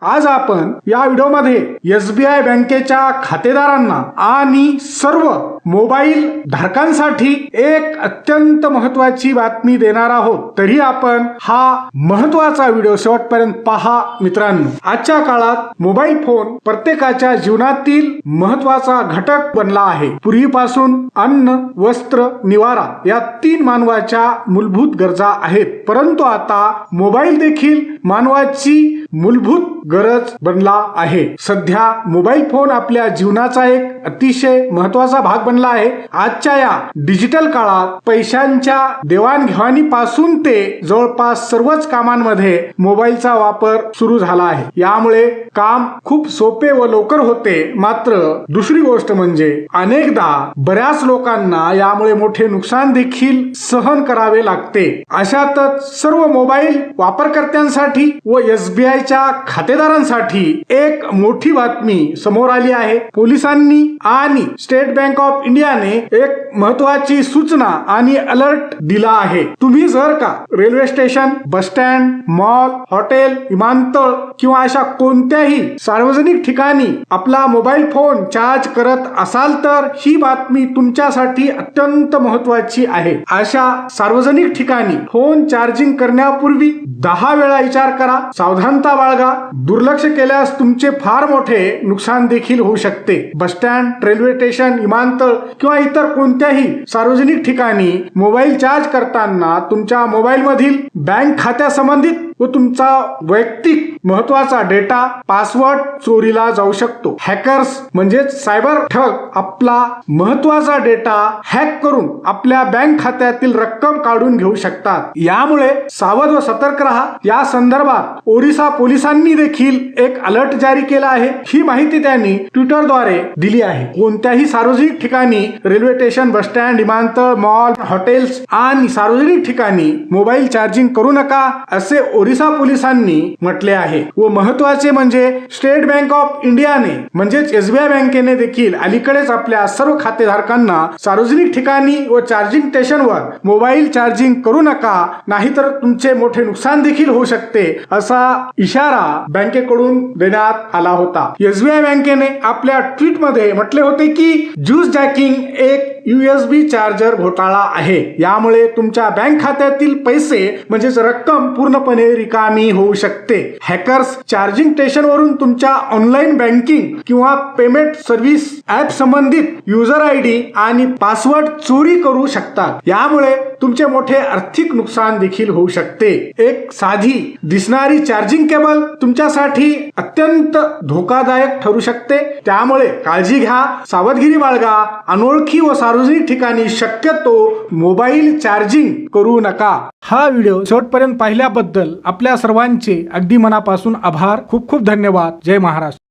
आज आपण या व्हिडिओमध्ये SBI बँकेच्या खातेदारांना आणि सर्व मोबाईल धारकांसाठी एक अत्यंत महत्त्वाची बातमी देणार आहोत। तरी आपण हा महत्त्वाचा व्हिडिओ शेवटपर्यंत पहा मित्रांनो। आजच्या काळात मोबाईल फोन प्रत्येकाच्या जीवनातील महत्त्वाचा घटक बनला आहे। पूर्वीपासून अन्न, वस्त्र, निवारा या तीन मानवाच्या मूलभूत गरजा आहेत, परंतु आता मोबाईल देखील मानवाची मूलभूत गरज बनला आहे। सध्या मोबाईल फोन आपल्या जीवनाचा एक अतिशय महत्त्वाचा भाग बनला आहे। आजच्या या डिजिटल काळात पैशांच्या देवाणघेवाणीपासून ते जवळपास सर्वच कामांमध्ये मोबाईलचा वापर सुरू झाला आहे। यामुळे काम खूप सोपे व लवकर होते। मात्र दुसरी गोष्ट म्हणजे अनेकदा बऱ्याच लोकांना यामुळे मोठे नुकसान देखील सहन करावे लागते। अशातच सर्व मोबाईल वापरकर्त्यांसाठी व SBI च्या खातेदारांसाठी एक मोठी बातमी समोर आली आहे। पोलिसांनी आणि स्टेट बँक ऑफ इंडियाने एक महत्त्वाची सूचना आणि अलर्ट दिला आहे। तुम्ही जर का railway station, bus stand, mall, hotel, विमानतळ किंवा अशा कोणत्याही सार्वजनिक ठिकाणी आपला मोबाईल फोन चार्ज करत असाल तर ही बातमी तुमच्यासाठी अत्यंत महत्त्वाची आहे। अशा सार्वजनिक ठिकाणी फोन चार्जिंग करण्यापूर्वी 10 वेळा विचार करा, सावधानता बाळगा। दुर्लक्ष केल्यास तुमचे फार मोठे नुकसान देखील होऊ शकते। बस स्टँड, रेल्वे स्टेशन, विमानतळ किंवा इतर कोणत्याही सार्वजनिक ठिकाणी मोबाईल चार्ज करताना तुमच्या मोबाईल मधील बँक खात्यासंबंधित व तुमचा वैयक्तिक महत्त्वाचा डेटा, पासवर्ड चोरीला जाऊ शकतो। हॅकर्स म्हणजे सायबर ठग आपला महत्त्वाचा डेटा हॅक करून आपल्या बँक खात्यातील रक्कम काढून घेऊ शकतात। यामुळे सावध व सतर्क राहा। या संदर्भात ओरिसा पोलिसांनी देखील एक अलर्ट जारी केला आहे। ही माहिती त्यांनी ट्विटरद्वारे दिली आहे। कोणत्याही सार्वजनिक ठिकाणी रेल्वे स्टेशन, बस स्टँड, विमानतळ, मॉल, हॉटेल्स आणि सार्वजनिक ठिकाणी मोबाईल चार्जिंग करू नका असे ओरिसा पोलिसांनी म्हटले आहे। व महत्त्वाचे म्हणजे स्टेट बँक ऑफ इंडियाने म्हणजेच SBI बँकेने देखील अलीकडेच आपल्या सर्व खातेधारकांना सार्वजनिक ठिकाणी व चार्जिंग स्टेशनवर मोबाईल चार्जिंग करू नका, नाहीतर तुमचे मोठे नुकसान देखील होऊ शकते असा इशारा बँकेकडून देण्यात आला होता। SBI बँकेने आपल्या ट्विटमध्ये म्हटले होते की ज्यूस जॅकिंग एक USB चार्जर घोटाळा आहे। यामुळे तुमच्या बँक खात्यातील पैसे म्हणजेच रक्कम पूर्णपणे रिकामी होऊ शकते। हॅकर्स चार्जिंग स्टेशनवरून तुमच्या ऑनलाईन बँकिंग किंवा पेमेंट सर्व्हिस ऍप संबंधित युजर ID आणि पासवर्ड चोरी करू शकतात। यामुळे तुमचे मोठे आर्थिक नुकसान देखील होऊ शकते। एक साधी दिसणारी चार्जिंग केबल तुमच्यासाठी अत्यंत धोकादायक ठरू शकते। त्यामुळे काळजी घ्या, सावधगिरी बाळगा। अनोळखी व सार्वजनिक ठिकाणी शक्यतो मोबाईल चार्जिंग करू नका। हा व्हिडिओ शेवटपर्यंत पाहिल्याबद्दल आपल्या सर्वांचे अगदी मनापासून आभार। खूप खूप धन्यवाद। जय महाराष्ट्र।